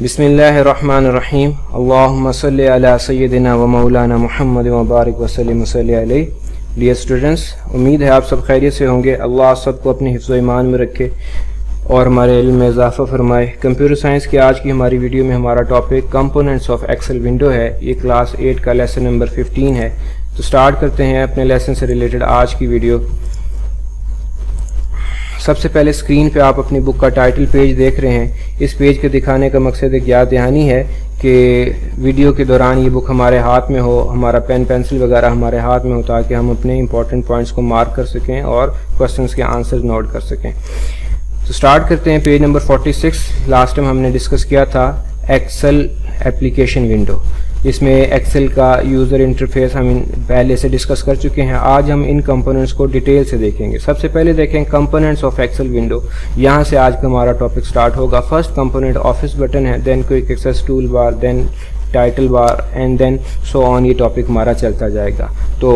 बिस्मिल्लाहिर्रहमानिर्रहीम अल्लाहुम्मा सल्लि अला सय्यदिना व मौलाना मुहम्मद व बारिक व सल्लिम अलैहि। डियर स्टूडेंट्स, उम्मीद है आप सब खैरियत से होंगे। अल्लाह सबको अपने हिफ्ज़ व ईमान में रखे और हमारे इल्म में इजाफ़ा फरमाए। कंप्यूटर साइंस की आज की हमारी वीडियो में हमारा topic components of Excel window है। ये क्लास 8 का लेसन नंबर 15 है। तो स्टार्ट करते हैं अपने लेसन से रिलेटेड आज की वीडियो। सबसे पहले स्क्रीन पे आप अपनी बुक का टाइटल पेज देख रहे हैं। इस पेज के दिखाने का मकसद एक याद दहानी है कि वीडियो के दौरान ये बुक हमारे हाथ में हो, हमारा पेन पेंसिल वगैरह हमारे हाथ में हो, ताकि हम अपने इंपॉर्टेंट पॉइंट्स को मार्क कर सकें और क्वेश्चंस के आंसर नोट कर सकें। तो स्टार्ट करते हैं पेज नंबर 46। लास्ट टाइम हमने डिस्कस किया था एक्सेल एप्लीकेशन विंडो। इसमें एक्सेल का यूज़र इंटरफेस हम पहले से डिस्कस कर चुके हैं। आज हम इन कंपोनेंट्स को डिटेल से देखेंगे। सबसे पहले देखें कंपोनेंट्स ऑफ एक्सेल विंडो। यहाँ से आज का हमारा टॉपिक स्टार्ट होगा। फर्स्ट कंपोनेंट ऑफिस बटन है, then quick access tool bar, then title bar and then so on. ये टॉपिक हमारा चलता जाएगा। तो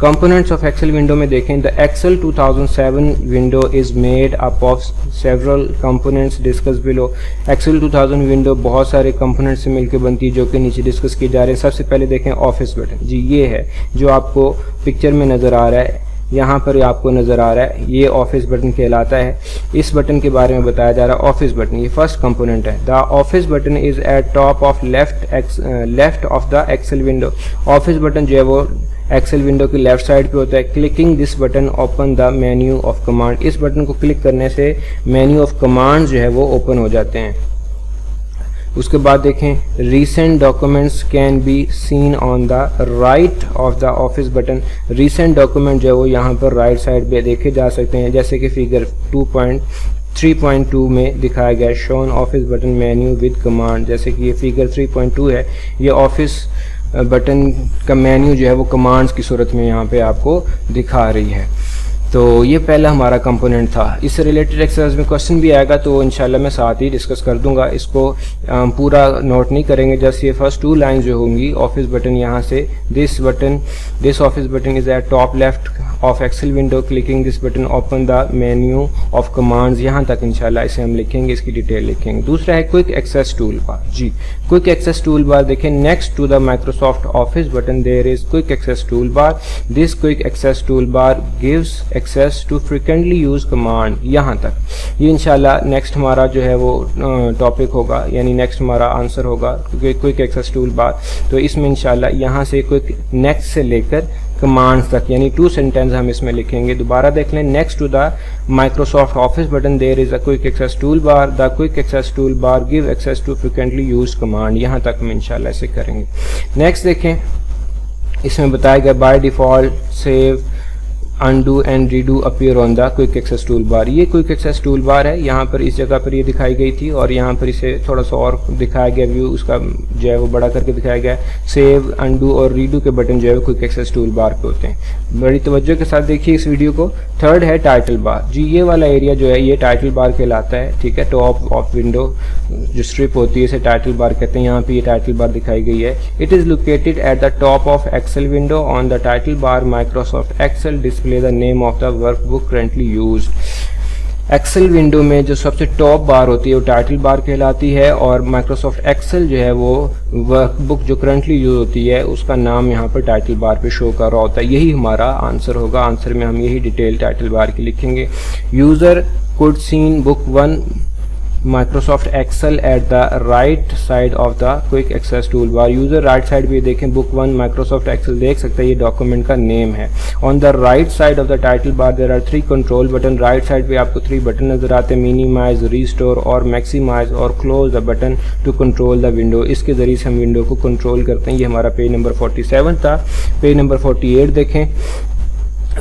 कंपोनेंट्स ऑफ एक्सेल विंडो में देखें, the Excel 2007 window is made up of several components discuss below. Excel 2000 window बहुत सारे कंपोनेंट्स से मिलकर बनती है, जो कि नीचे डिस्कस किए जा रहे हैं। सबसे पहले देखें ऑफिस बटन। जी ये है जो आपको पिक्चर में नज़र आ रहा है, यहाँ पर आपको नज़र आ रहा है, ये ऑफिस बटन कहलाता है। इस बटन के बारे में बताया जा रहा है। ऑफिस बटन ये फर्स्ट कंपोनेंट है। The office button is at top of left of the Excel window. Office button जो है वो एक्सेल विंडो की लेफ्ट साइड पे होता है। Clicking this button open the menu of command. इस बटन को क्लिक करने से मेन्यू ऑफ कमांड जो है वो ओपन हो जाते हैं। उसके बाद देखें, recent documents can be seen on the right of the office button. Recent document जो है वो यहाँ पर राइट साइड पे देखे जा सकते हैं, जैसे कि फिगर 3.2 में दिखाया गया, shown office button menu with command. जैसे कि ये फिगर 3.2 है, ये ऑफिस बटन का मेन्यू जो है वो कमांड्स की सूरत में यहाँ पे आपको दिखा रही है। तो ये पहला हमारा कंपोनेंट था। इससे रिलेटेड एक्सरसाइज में क्वेश्चन भी आएगा, तो इंशाल्लाह मैं साथ ही डिस्कस कर दूंगा। इसको पूरा नोट नहीं करेंगे, जस्ट ये फर्स्ट 2 लाइन जो होंगी। ऑफिस बटन यहाँ से this office button is at top left of Excel window, clicking this button open the menu of commands. यहाँ तक इंशाल्लाह इसे हम लिखेंगे, इसकी डिटेल लिखेंगे। दूसरा है क्विक एक्सेस टूल बार। जी क्विक एक्सेस टूल बार देखें, next to the Microsoft office button there is quick access tool bar. This quick access tool bar gives access to frequently use command. यहाँ तक ये इंशाल्लाह next हमारा जो है वो टॉपिक होगा, यानी नेक्स्ट हमारा आंसर होगा क्विक एक्सेस टूल बार। तो इसमें इंशाल्लाह यहाँ से क्विक नेक्स्ट से लेकर कमांड्स तक, यानी 2 सेंटेंस हम इसमें लिखेंगे। दोबारा देख लें, next to the Microsoft office button there is a quick access tool bar. The quick access tool bar give access to frequently use command. यहाँ तक हम इंशाल्लाह इसे करेंगे। नेक्स्ट देखें, इसमें बताया गया by default save undo and redo appear on the quick access tool bar. ये क्विक एक्सेस टूल बार है, यहाँ पर इस जगह पर ये दिखाई गई थी और यहाँ पर इसे थोड़ा सा और दिखाया गया, व्यू उसका जो है वो बड़ा करके दिखाया गया। सेव अनडू और रीडू के बटन जो है वो क्विक एक्सेस टूल बार पे होते हैं। बड़ी तवज्जो के साथ देखिए इस वीडियो को। थर्ड है टाइटल बार। जी ये वाला एरिया जो है ये टाइटल बार कहलाता है, ठीक है। टॉप ऑफ विंडो जो स्ट्रिप होती है इसे टाइटल बार कहते हैं। यहाँ पे ये टाइटल बार दिखाई गई है। It is located at the top of Excel window. On the title bar Microsoft Excel display the name of the workbook currently used. Excel window में जो सबसे टॉप बार होती है वो टाइटल बार कहलाती है, और माइक्रोसॉफ्ट एक्सेल जो है वो वर्कबुक जो करंटली यूज होती है उसका नाम यहाँ पर टाइटल बार पे शो कर रहा होता है। यही हमारा आंसर होगा। आंसर में हम यही डिटेल टाइटल बार की लिखेंगे। User could seen book 1 Microsoft Excel at the right side of the quick access tool bar. User right side पे देखें, बुक 1 माइक्रोसॉफ्ट एक्सेल देख सकते हैं, ये डॉक्यूमेंट का नेम है। On the right side of the title bar there are 3 control button. Right side पे आपको 3 बटन नजर आते हैं, मिनिमाइज, रिस्टोर और मैक्सिमाइज और close the button to control the window. इसके जरिए से हम विंडो को कंट्रोल करते हैं। ये हमारा पेज नंबर 47 था। पेज नंबर 48 देखें,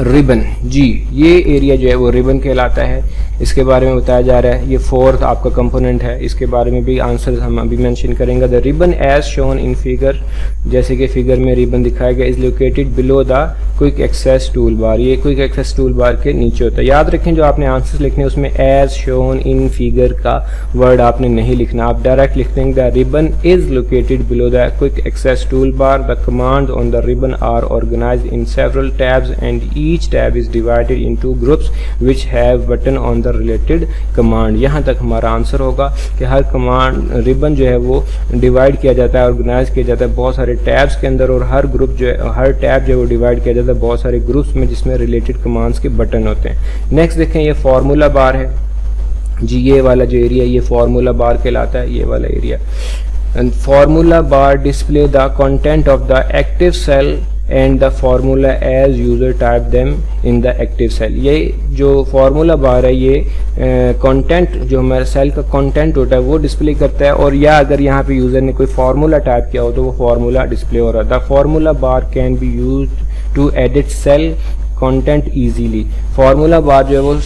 रिबन। जी ये एरिया जो है वो रिबन कहलाता है। इसके बारे में बताया जा रहा है। ये 4th आपका कंपोनेंट है, इसके बारे में भी आंसर हम अभी मेंशन करेंगे। The ribbon as shown in figure, जैसे कि फिगर में रिबन दिखाया गया, is located below the quick access tool bar. ये क्विक एक्सेस टूल बार के नीचे होता है। याद रखें जो आपने आंसर्स लिखने उसमें एज शोन इन फिगर का वर्ड आपने नहीं लिखना, आप डायरेक्ट लिख देंगे the ribbon is located below the quick access tool bar. The command on the ribbon are organized in several tabs and each tab is divided into groups which have button on the the related command. यहाँ तक हमारा answer होगा कि हर command ribbon जो है वो divide किया जाता है, ऑर्गेनाइज किया जाता है बहुत सारे टैब्स के अंदर, और हर ग्रुप जो है, हर टैब जो है वो डिवाइड किया जाता है बहुत सारे ग्रुप्स में जिसमें रिलेटेड कमांड्स के बटन होते हैं। नेक्स्ट देखें, ये फार्मूला बार है जी, ये वाला जो एरिया ये फार्मूला बार कहलाता है, ये वाला area. And formula bar display the content of the active cell and the formula as user type them in the active cell. ये जो फार्मूला बार है ये कंटेंट जो हमारे सेल का कंटेंट होता है वो डिस्प्ले करता है, और या अगर यहाँ पे यूजर ने कोई फार्मूला टाइप किया हो तो वो फार्मूला डिस्प्ले हो रहा है। The formula bar can be used to edit cell content easily. Formula bar जो है वो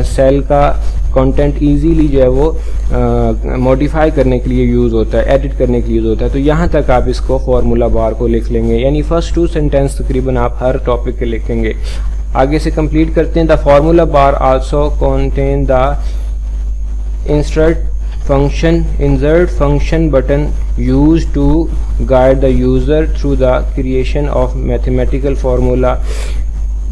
सेल का कंटेंट इजीली जो है वो मॉडिफाई करने के लिए यूज़ होता है, एडिट करने के लिए यूज़ होता है। तो यहाँ तक आप इसको फार्मूला बार को लिख लेंगे, यानी फर्स्ट 2 सेंटेंस तकरीबन आप हर टॉपिक के लिखेंगे। आगे से कंप्लीट करते हैं। The formula bar also contain the insert function button used to guide the user through the creation of mathematical formula।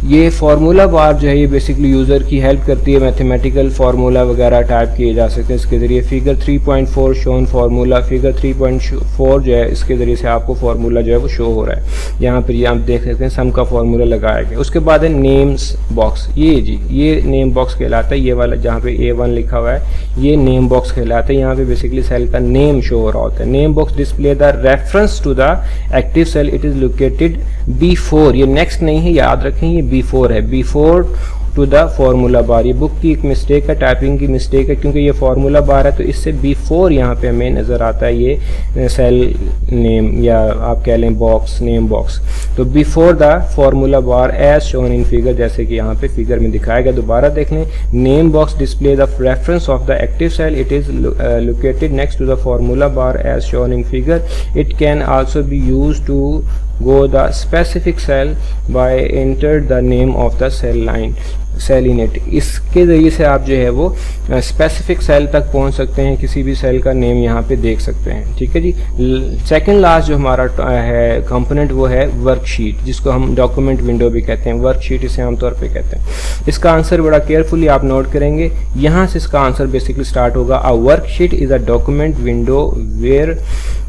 ये फार्मूला बार जो है ये बेसिकली यूज़र की हेल्प करती है, मैथमेटिकल फार्मूला वगैरह टाइप किए जा सकते हैं इसके ज़रिए। फिगर 3.4 शोन फार्मूला, फिगर 3.4 जो है इसके ज़रिए से आपको फार्मूला जो है वो शो हो रहा है। यहाँ पर ये आप देख सकते हैं सम का फार्मूला लगाया गया। उसके बाद है नेम्स बॉक्स, ये जी ये नेम बॉक्स कहलाता है, ये वाला जहाँ पे A1 लिखा हुआ है ये नेम बॉक्स कहलाता है। यहाँ पे बेसिकली सेल का नेम शो हो रहा होता है। Name box display the reference to the active cell, it is located before, ये नेक्स्ट नहीं है याद रखें, ये बिफोर है, before to the formula bar. ये बुक की एक मिस्टेक है, टाइपिंग की मिस्टेक है, क्योंकि ये फार्मूला बार है तो इससे बिफोर यहाँ पे हमें नज़र आता है ये सेल नेम या आप कह लें बॉक्स, नेम बॉक्स। तो before the formula bar as shown in figure, जैसे कि यहाँ पे फिगर में दिखाया गया। दोबारा देख लें, name box display the reference of the active cell, it is located next to the formula bar as shown in figure. It can also be used to go the specific cell by enter the name of the cell line cell in it. इसके ज़रिए से आप जो है वो specific cell तक पहुंच सकते हैं, किसी भी सेल का नेम यहाँ पे देख सकते हैं। ठीक है जी। सेकंड लास्ट जो हमारा है कंपोनेंट वो है वर्कशीट, जिसको हम डॉक्यूमेंट विंडो भी कहते हैं, वर्कशीट इसे आमतौर पे कहते हैं। इसका आंसर बड़ा केयरफुली आप नोट करेंगे, यहाँ से इसका आंसर बेसिकली स्टार्ट होगा। A worksheet is a document window where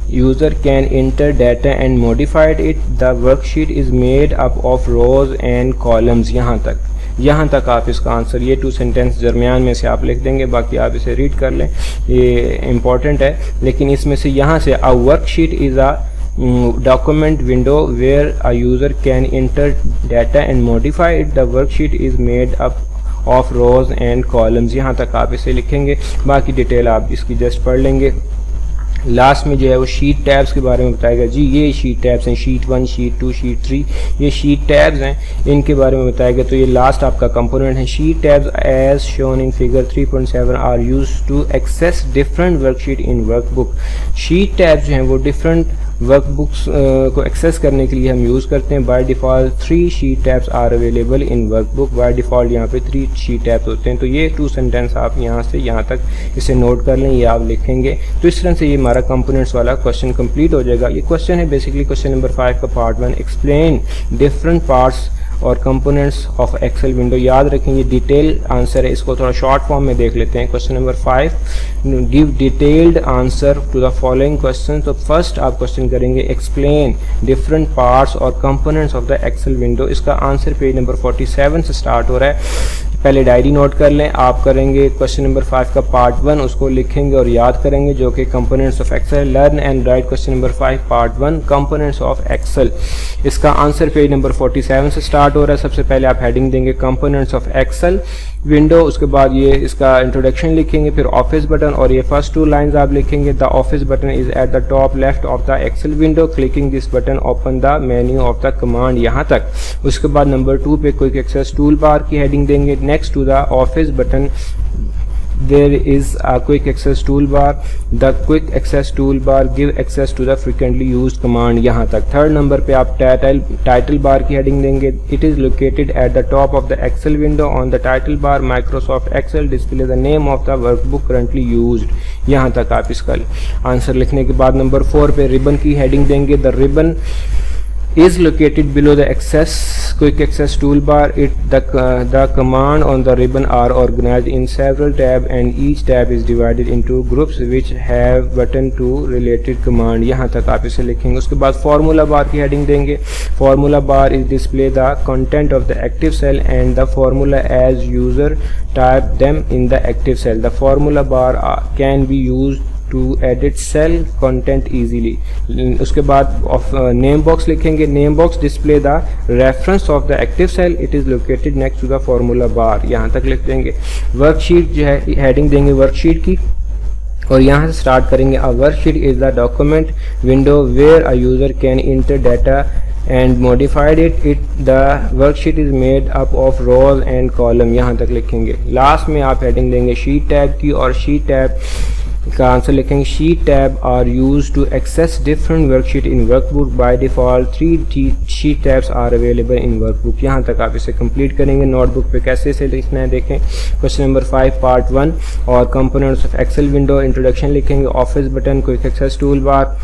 user can enter data and modified it. The worksheet is made up of rows and columns। यहाँ तक आप इसका आंसर, ये 2 सेंटेंस दरमियान में से आप लिख देंगे, बाकी आप इसे रीड कर लें, ये इम्पॉर्टेंट है। लेकिन इसमें से यहाँ से a worksheet is a document window where a user can enter data and modify it. The worksheet is made up of rows and columns। यहाँ तक आप इसे लिखेंगे, बाकी डिटेल आप इसकी जस्ट पढ़ लेंगे। लास्ट में जो है वो शीट टैब्स के बारे में बताएगा जी। ये शीट टैब्स हैं, शीट 1, शीट 2, शीट 3, ये शीट टैब्स हैं, इनके बारे में बताएगा। तो ये लास्ट आपका कंपोनेंट है। Sheet tabs as shown in figure 3.7 are used to access different worksheet in workbook. Sheet tabs जो हैं वो डिफरेंट वर्कबुक्स को एक्सेस करने के लिए हम यूज़ करते हैं। By default 3 sheet tabs are available in workbook. By default यहाँ पे 3 शीट टैब्स होते हैं। तो ये 2 सेंटेंस आप यहाँ से यहाँ तक इसे नोट कर लें, ये आप लिखेंगे। तो इस तरह से ये हमारा कंपोनेंट्स वाला क्वेश्चन कंप्लीट हो जाएगा। ये क्वेश्चन है बेसिकली क्वेश्चन नंबर 5 का पार्ट 1, एक्सप्लेन डिफरेंट पार्ट्स और कंपोनेंट्स ऑफ एक्सेल विंडो। याद रखें ये डिटेल आंसर है, इसको थोड़ा शॉर्ट फॉर्म में देख लेते हैं। Question number 5, give detailed answer to the following question. तो फर्स्ट आप क्वेश्चन करेंगे एक्सप्लेन डिफरेंट पार्ट्स और components of the Excel window. इसका आंसर पेज नंबर 47 से स्टार्ट हो रहा है। पहले डायरी नोट कर लें। आप करेंगे क्वेश्चन नंबर 5 का पार्ट 1, उसको लिखेंगे और याद करेंगे, जो कि components of Excel. Learn and write question number 5 part 1 components of Excel. इसका आंसर पेज नंबर 47 से स्टार्ट हो रहा है। सबसे पहले आप हेडिंग देंगे कंपोनेंट्स ऑफ एक्सेल विंडो, उसके बाद ये इसका इंट्रोडक्शन लिखेंगे, फिर ऑफिस बटन, और ये फर्स्ट 2 लाइंस आप लिखेंगे। The office button is at the top left of the Excel window, clicking this button open the menu of the command, यहाँ तक। उसके बाद नंबर 2 पे क्विक एक्सेस टूल बार की हेडिंग देंगे। Next to the office button there is a quick access toolbar. The quick access toolbar give access to the frequently used command, यहाँ तक। Third number पे आप टाइटल बार की heading देंगे। It is located at the top of the Excel window. On the title bar Microsoft Excel display the name of the workbook currently used, यहाँ तक आप इसका आंसर लिखने के बाद नंबर 4 पे रिबन की हेडिंग देंगे। The ribbon is located below the quick access toolbar. The command on the ribbon are organized in several tabs and each tab is divided into groups which have button to related command. यहाँ तक आप इसे लिखेंगे। उसके बाद formula बार की heading देंगे। Formula bar is display the content of the active cell and the formula as user type them in the active cell. The formula bar can be used to edit cell content easily. उसके बाद name box लिखेंगे। name box display the reference of the active cell. It is located next to the formula bar. यहाँ तक लिख देंगे। Worksheet जो है heading देंगे वर्कशीट की और यहाँ से स्टार्ट करेंगे। A worksheet is the document window where a user can enter data and modified it. The worksheet is made up of rows and column. यहाँ तक लिखेंगे। लास्ट में आप हेडिंग देंगे शीट टैब की और शीट टैब का आंसर लिखेंगे। Sheet tab are use to access different worksheet in workbook. By default 3 sheet tabs are available in workbook. यहाँ तक आप इसे कंप्लीट करेंगे। नोटबुक पे कैसे इसे लिखना है देखें। क्वेश्चन नंबर 5 पार्ट 1 और components of Excel window introduction लिखेंगे। Office button, quick access tool bar,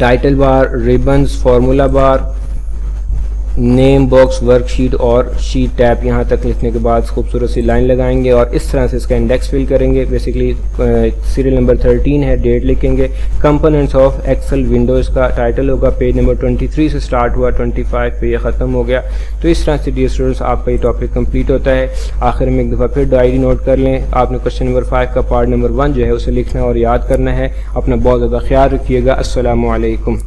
title bar, ribbons, formula bar, name box, worksheet और शीट टैब। यहाँ तक लिखने के बाद खूबसूरत सी लाइन लगाएंगे और इस तरह से इसका इंडेक्स फिल करेंगे। बेसिकली सीरियल नंबर 13 है, डेट लिखेंगे। कंपोनेंट्स ऑफ एक्सेल विंडो इसका टाइटल होगा। पेज नंबर 23 से स्टार्ट हुआ, 25 पे ये ख़त्म हो गया। तो इस तरह से डियर स्टूडेंट्स आपका ये टॉपिक कंप्लीट होता है। आखिर में एक दफ़ा फिर डायरी नोट कर लें। आपने क्वेश्चन नंबर 5 का पार्ट नंबर 1 जो है उसे लिखना और याद करना है। अपना बहुत ज़्यादा ख्याल रखिएगा। अस्सलामु अलैकुम।